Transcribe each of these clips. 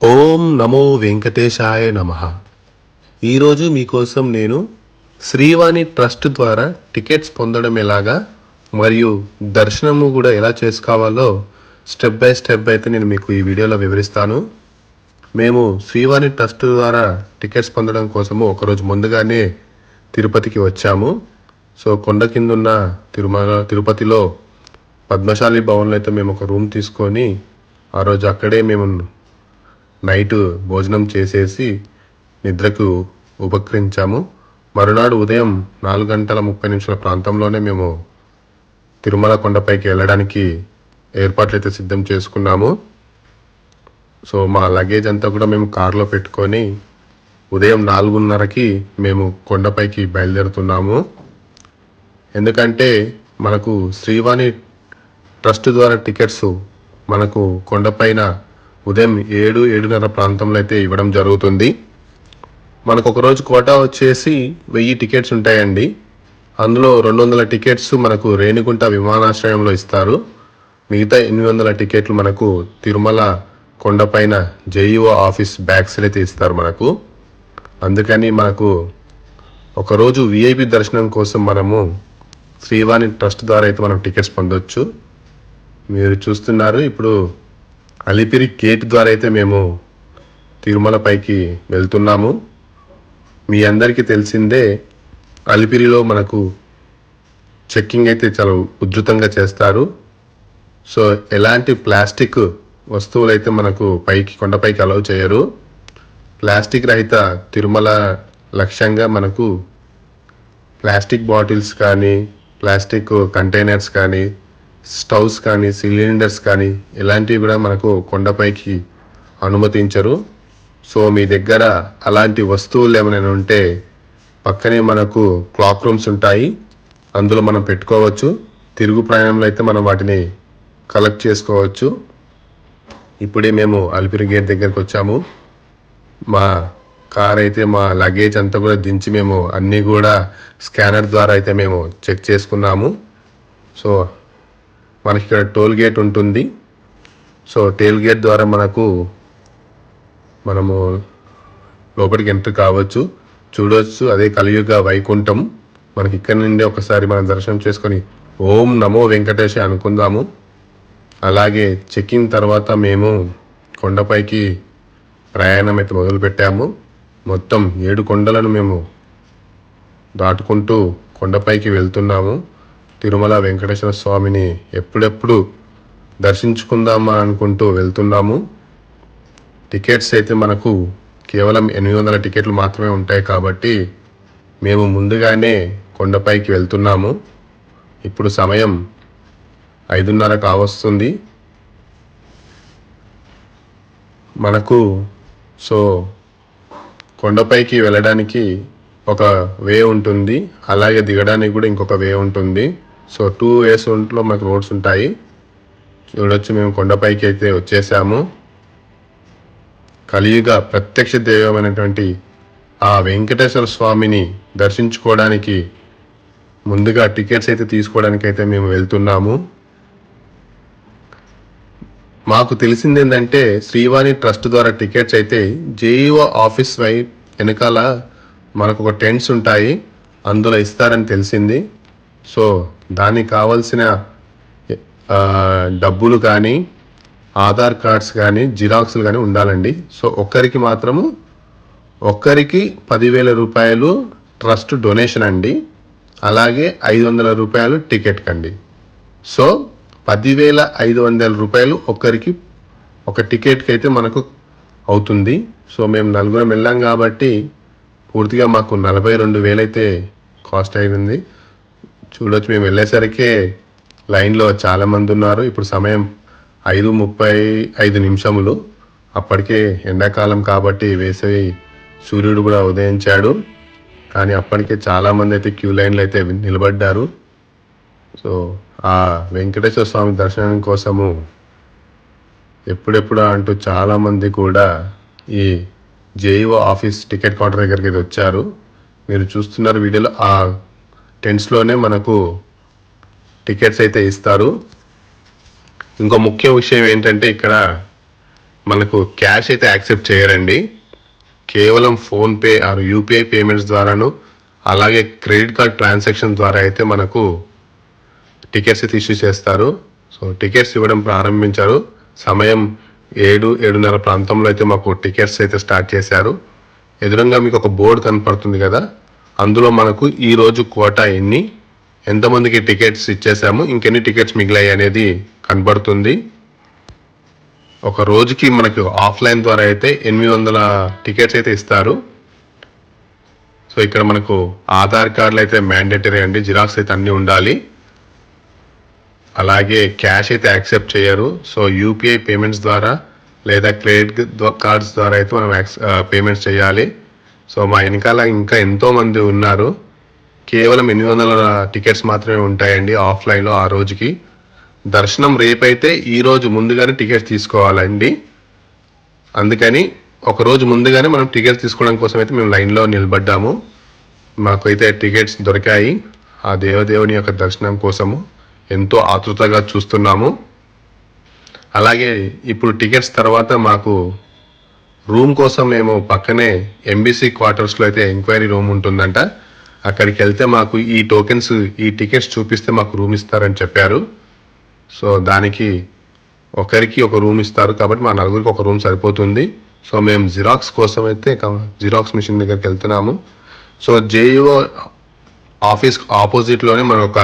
ఓం నమో వెంకటేశాయ నమః. ఈరోజు మీకోసం నేను శ్రీవాణి ట్రస్ట్ ద్వారా టికెట్స్ పొందడం ఎలాగా మరియు దర్శనము కూడా ఎలా చేసుకోవాలో స్టెప్ బై స్టెప్ అయితే నేను మీకు ఈ వీడియోలో వివరిస్తాను. మేము శ్రీవాణి ట్రస్ట్ ద్వారా టికెట్స్ పొందడం కోసము ఒకరోజు ముందుగానే తిరుపతికి వచ్చాము. సో కొండ కింద ఉన్న తిరుపతిలో పద్మశాలి భవన్లో అయితే మేము ఒక రూమ్ తీసుకొని ఆ రోజు అక్కడే మేము నైట్ భోజనం చేసేసి నిద్రకు ఉపక్రమించాము. మరునాడు ఉదయం 4:30 ప్రాంతంలోనే మేము తిరుమల కొండపైకి వెళ్ళడానికి ఏర్పాట్లు అయితే సిద్ధం చేసుకున్నాము. సో మా లగేజ్ అంతా కూడా మేము కారులో పెట్టుకొని ఉదయం 4:30కి మేము కొండపైకి బయలుదేరుతున్నాము. ఎందుకంటే మనకు శ్రీవాణి ట్రస్ట్ ద్వారా టికెట్స్ మనకు కొండపైన ఉదయం 7-7:30 ప్రాంతంలో అయితే ఇవ్వడం జరుగుతుంది. మనకు ఒకరోజు కోటా వచ్చేసి 1000 టికెట్స్ ఉంటాయండి. అందులో 200 టికెట్స్ మనకు రేణిగుంట విమానాశ్రయంలో ఇస్తారు. మిగతా 800 టికెట్లు మనకు తిరుమల కొండపైన జేఈఓ ఆఫీస్ బ్యాక్ సైడ్ అయితే ఇస్తారు మనకు. అందుకని మనకు ఒకరోజు విఐపి దర్శనం కోసం మనము శ్రీవాణి ట్రస్ట్ ద్వారా అయితే మనం టికెట్స్ పొందొచ్చు. మీరు చూస్తున్నారు ఇప్పుడు అలిపిరి గేట్ ద్వారా అయితే మేము తిరుమల పైకి వెళ్తున్నాము. మీ అందరికీ తెలిసిందే అలిపిరిలో మనకు చెక్కింగ్ అయితే చాలా ఉధృతంగా చేస్తారు. సో ఎలాంటి ప్లాస్టిక్ వస్తువులు అయితే మనకు కొండపైకి అలౌ చేయరు. ప్లాస్టిక్ రహిత తిరుమల లక్ష్యంగా మనకు ప్లాస్టిక్ బాటిల్స్ కానీ, ప్లాస్టిక్ కంటైనర్స్ కానీ, స్టవ్స్ కానీ, సిలిండర్స్ కానీ ఇలాంటివి కూడా మనకు కొండపైకి అనుమతించరు. సో మీ దగ్గర అలాంటి వస్తువులు ఏమైనా ఉంటే పక్కనే మనకు క్లాక్ రూమ్స్ ఉంటాయి, అందులో మనం పెట్టుకోవచ్చు. తిరుగు ప్రయాణంలో అయితే మనం వాటిని కలెక్ట్ చేసుకోవచ్చు. ఇప్పుడే మేము అలిపిరి గేట్ దగ్గరికి వచ్చాము. మా కార్ అయితే మా లగేజ్ అంతా కూడా దించి మేము అన్నీ కూడా స్కానర్ ద్వారా అయితే మేము చెక్ చేసుకున్నాము. సో మనకి ఇక్కడ టోల్ గేట్ ఉంటుంది. సో టోల్ గేట్ ద్వారా మనము లోపలికి ఎంటర్ కావచ్చు, చూడవచ్చు. అదే కలియుగ వైకుంఠం. మనకి ఇక్కడ నుండి ఒకసారి మనం దర్శనం చేసుకొని ఓం నమో వెంకటేశ అనుకుందాము. అలాగే చెక్కింగ్ తర్వాత మేము కొండపైకి ప్రయాణం అయితే మొదలుపెట్టాము. మొత్తం 7 కొండలను మేము దాటుకుంటూ కొండపైకి వెళ్తున్నాము. తిరుమల వెంకటేశ్వర స్వామిని ఎప్పుడెప్పుడు దర్శించుకుందామా అనుకుంటూ వెళ్తున్నాము. టికెట్స్ అయితే మనకు కేవలం 800 టికెట్లు మాత్రమే ఉంటాయి కాబట్టి మేము ముందుగానే కొండపైకి వెళ్తున్నాము. ఇప్పుడు సమయం 5:30 కావస్తుంది మనకు. సో కొండపైకి వెళ్ళడానికి ఒక వే ఉంటుంది, అలాగే దిగడానికి కూడా ఇంకొక వే ఉంటుంది. సో 2 వేస్ లో మనకు రోడ్స్ ఉంటాయి. చూడొచ్చు మేము కొండపైకి అయితే వచ్చేసాము. కలియుగ ప్రత్యక్ష దైవమైనటువంటి ఆ వెంకటేశ్వర స్వామిని దర్శించుకోవడానికి ముందుగా టికెట్స్ అయితే తీసుకోవడానికి అయితే మేము వెళ్తున్నాము. మాకు తెలిసింది ఏంటంటే శ్రీవాణి ట్రస్ట్ ద్వారా టికెట్స్ అయితే జేఈఓ ఆఫీస్ వెనకాల మనకు ఒక టెంట్స్ ఉంటాయి, అందులో ఇస్తారని తెలిసింది. సో దానికి కావాల్సిన డబ్బులు కానీ, ఆధార్ కార్డ్స్ కానీ, జిరాక్స్లు కానీ ఉండాలండి. సో ఒక్కరికి 10,000 రూపాయలు ట్రస్ట్ డొనేషన్ అండి. అలాగే 500 రూపాయలు టికెట్ కండి. సో 10,500 రూపాయలు ఒక్కరికి ఒక టికెట్కి అయితే మనకు అవుతుంది. సో మేము 4 వెళ్ళాం కాబట్టి పూర్తిగా మాకు 42,000 అయితే కాస్ట్ అయింది. చూడొచ్చు మేము వెళ్ళేసరికి లైన్లో చాలామంది ఉన్నారు. ఇప్పుడు సమయం 5:35. అప్పటికే ఎండాకాలం కాబట్టి వేసవి సూర్యుడు కూడా ఉదయించాడు, కానీ అప్పటికే చాలామంది అయితే క్యూ లైన్లో అయితే నిలబడ్డారు. సో ఆ వెంకటేశ్వర స్వామి దర్శనం కోసము ఎప్పుడెప్పుడు అంటూ చాలామంది కూడా ఈ జేఈఓ ఆఫీస్ టికెట్ కౌంటర్ దగ్గరికి అయితే వచ్చారు. మీరు చూస్తున్నారు వీడియోలో, ఆ టెంట్స్లోనే మనకు టికెట్స్ అయితే ఇస్తారు. ఇంకో ముఖ్య విషయం ఏంటంటే ఇక్కడ మనకు క్యాష్ అయితే యాక్సెప్ట్ చేయరండి. కేవలం ఫోన్పే ఆర్ యూపీఐ పేమెంట్స్ ద్వారాను అలాగే క్రెడిట్ కార్డ్ ట్రాన్సాక్షన్ ద్వారా అయితే మనకు టికెట్స్ అయితే ఇష్యూ చేస్తారు. సో టికెట్స్ ఇవ్వడం ప్రారంభించారు. సమయం 7-7:30 ప్రాంతంలో అయితే మాకు టికెట్స్ అయితే స్టార్ట్ చేశారు. ఎదురుగా మీకు ఒక బోర్డు కనపడుతుంది కదా, అందులో మనకు ఈరోజు కోటా ఎంతమందికి టికెట్స్ ఇచ్చేసాము, ఇంకెన్ని టికెట్స్ మిగిలాయి అనేది కనబడుతుంది. ఒక రోజుకి మనకు ఆఫ్లైన్ ద్వారా అయితే 800 టికెట్స్ అయితే ఇస్తారు. సో ఇక్కడ మనకు ఆధార్ కార్డులు అయితే మ్యాండేటరీ అండి, జిరాక్స్ అయితే అన్నీ ఉండాలి. అలాగే క్యాష్ అయితే యాక్సెప్ట్ చేయరు. సో యూపీఐ పేమెంట్స్ ద్వారా లేదా క్రెడిట్ కార్డ్స్ ద్వారా అయితే మనం పేమెంట్స్ చేయాలి. సో మా వెనకాల ఇంకా ఎంతోమంది ఉన్నారు. కేవలం 800 టికెట్స్ మాత్రమే ఉంటాయండి ఆఫ్లైన్లో ఆ రోజుకి. దర్శనం రేపైతే ఈరోజు ముందుగానే టికెట్స్ తీసుకోవాలండి. అందుకని ఒక రోజు ముందుగానే మనం టికెట్స్ తీసుకోవడం కోసం అయితే మేము లైన్లో నిలబడ్డాము. మాకైతే టికెట్స్ దొరికాయి. ఆ దేవదేవుని యొక్క దర్శనం కోసము ఎంతో ఆతృతగా చూస్తున్నాము. అలాగే ఇప్పుడు టికెట్స్ తర్వాత మాకు రూమ్ కోసం మేము పక్కనే ఎంబీసీ క్వార్టర్స్లో అయితే ఎంక్వైరీ రూమ్ ఉంటుందంట. అక్కడికి వెళ్తే మాకు ఈ టికెట్స్ చూపిస్తే మాకు రూమ్ ఇస్తారని చెప్పారు. సో దానికి ఒకరికి ఒక రూమ్ ఇస్తారు కాబట్టి మా నలుగురికి ఒక రూమ్ సరిపోతుంది. సో మేము జిరాక్స్ కోసం అయితే జిరాక్స్ మిషన్ దగ్గరికి వెళ్తున్నాము. సో జేఈఓ ఆఫీస్ ఆపోజిట్లోనే మన ఒక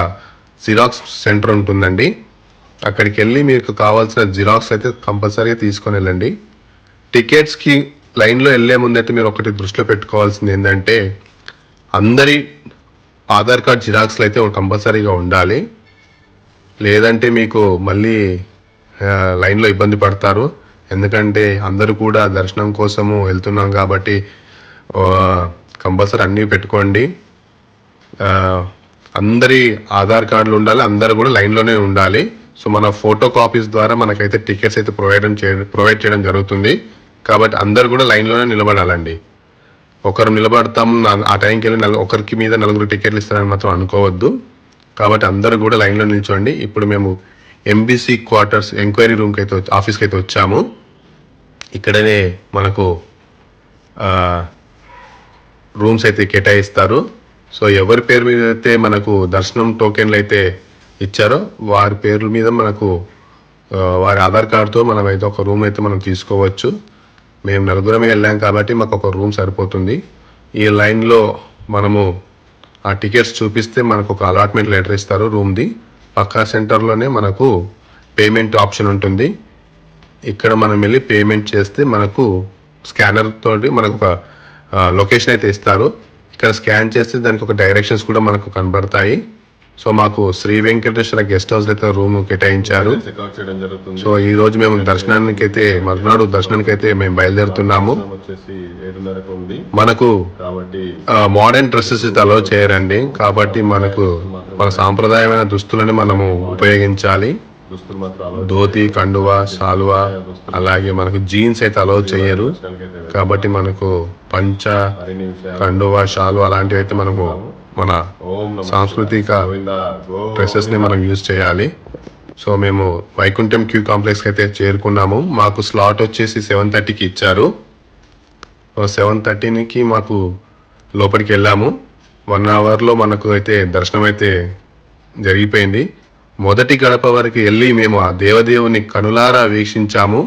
జిరాక్స్ సెంటర్ ఉంటుందండి. అక్కడికి వెళ్ళి మీకు కావాల్సిన జిరాక్స్ అయితే కంపల్సరీగా తీసుకొని వెళ్ళండి. టికెట్స్కి లైన్లో వెళ్ళే ముందైతే మీరు ఒకటి దృష్టిలో పెట్టుకోవాల్సింది ఏంటంటే, అందరి ఆధార్ కార్డ్ జిరాక్స్లు అయితే కంపల్సరీగా ఉండాలి. లేదంటే మీకు మళ్ళీ లైన్లో ఇబ్బంది పడతారు. ఎందుకంటే అందరూ కూడా దర్శనం కోసము వెళ్తున్నాం కాబట్టి కంపల్సరీ అన్నీ పెట్టుకోండి. అందరి ఆధార్ కార్డులు ఉండాలి, అందరూ కూడా లైన్లోనే ఉండాలి. సో మన ఫోటో కాపీస్ ద్వారా మనకైతే టికెట్స్ అయితే ప్రొవైడ్ చేయడం జరుగుతుంది. కాబట్టి అందరు కూడా లైన్లోనే నిలబడాలండి. ఒకరు నిలబడతాం ఆ టైంకి వెళ్ళి ఒకరికి మీద 4 టికెట్లు ఇస్తారని మాత్రం అనుకోవద్దు. కాబట్టి అందరూ కూడా లైన్లో నిల్చోండి. ఇప్పుడు మేము ఎంబీసీ క్వార్టర్స్ ఎంక్వైరీ రూమ్కి అయితే ఆఫీస్కి అయితే వచ్చాము. ఇక్కడనే మనకు రూమ్స్ అయితే కేటాయిస్తారు. సో ఎవరి పేరు మీద అయితే మనకు దర్శనం టోకెన్లు అయితే ఇచ్చారో వారి పేర్ల మీద మనకు వారి ఆధార్ కార్డుతో మనం అయితే ఒక రూమ్ అయితే మనం తీసుకోవచ్చు. మేము నలుగురమే వెళ్ళాం కాబట్టి మాకు ఒక రూమ్ సరిపోతుంది. ఈ లైన్లో మనము ఆ టికెట్స్ చూపిస్తే మనకు ఒక అలాట్మెంట్ లెటర్ ఇస్తారు రూమ్ది. పక్కా సెంటర్లోనే మనకు పేమెంట్ ఆప్షన్ ఉంటుంది. ఇక్కడ మనం వెళ్ళి పేమెంట్ చేస్తే మనకు స్కానర్ తోటి మనకు ఒక లొకేషన్ అయితే ఇస్తారు. ఇక్కడ స్కాన్ చేస్తే దానికి ఒక డైరెక్షన్స్ కూడా మనకు కనబడతాయి. సో మాకు శ్రీ వెంకటేశ్వర గెస్ట్ హౌస్ అయితే రూమ్ కేటాయించారు. సో ఈ రోజు మేము మర్నాడు దర్శనానికి అయితే మేము బయలుదేరుతున్నాము. మనకు మోడర్న్ డ్రెస్సెస్ అయితే అలౌ చేయరండి. కాబట్టి మనకు మన సాంప్రదాయమైన దుస్తులని మనము ఉపయోగించాలి. ధోతి, కండువా, శాలువా, అలాగే మనకు జీన్స్ అయితే అలౌ చేయరు. కాబట్టి మనకు పంచ, కండువా, శాలువా అలాంటివి అయితే మనము మన సాంస్కృతిక డ్రెస్సెస్ ని మనం యూజ్ చేయాలి. సో మేము వైకుంఠం క్యూ కాంప్లెక్స్కి అయితే చేరుకున్నాము. మాకు స్లాట్ వచ్చేసి 7:30కి ఇచ్చారు. 7:30కి మాకు లోపలికి వెళ్ళాము. 1 అవర్లో మనకు అయితే దర్శనం అయితే జరిగిపోయింది. మొదటి గడప వరకు వెళ్ళి మేము ఆ దేవదేవుని కనులారా వీక్షించాము.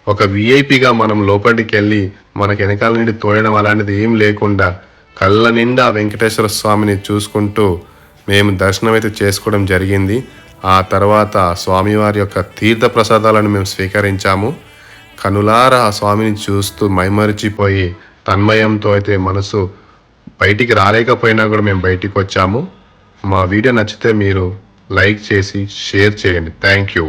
ఒక విఐపిగా మనం లోపలికి వెళ్ళి మనకి వెనకాల నుండి తోయడం అలాంటిది ఏం లేకుండా కళ్ళ నిండా వెంకటేశ్వర స్వామిని చూసుకుంటూ మేము దర్శనం అయితే చేసుకోవడం జరిగింది. ఆ తర్వాత స్వామివారి యొక్క తీర్థ ప్రసాదాలను మేము స్వీకరించాము. కనులారా ఆ స్వామిని చూస్తూ మైమరిచిపోయి తన్మయంతో అయితే మనసు బయటికి రాలేకపోయినా కూడా మేము బయటికి వచ్చాము. మా వీడియో నచ్చితే మీరు లైక్ చేసి షేర్ చేయండి. Thank you.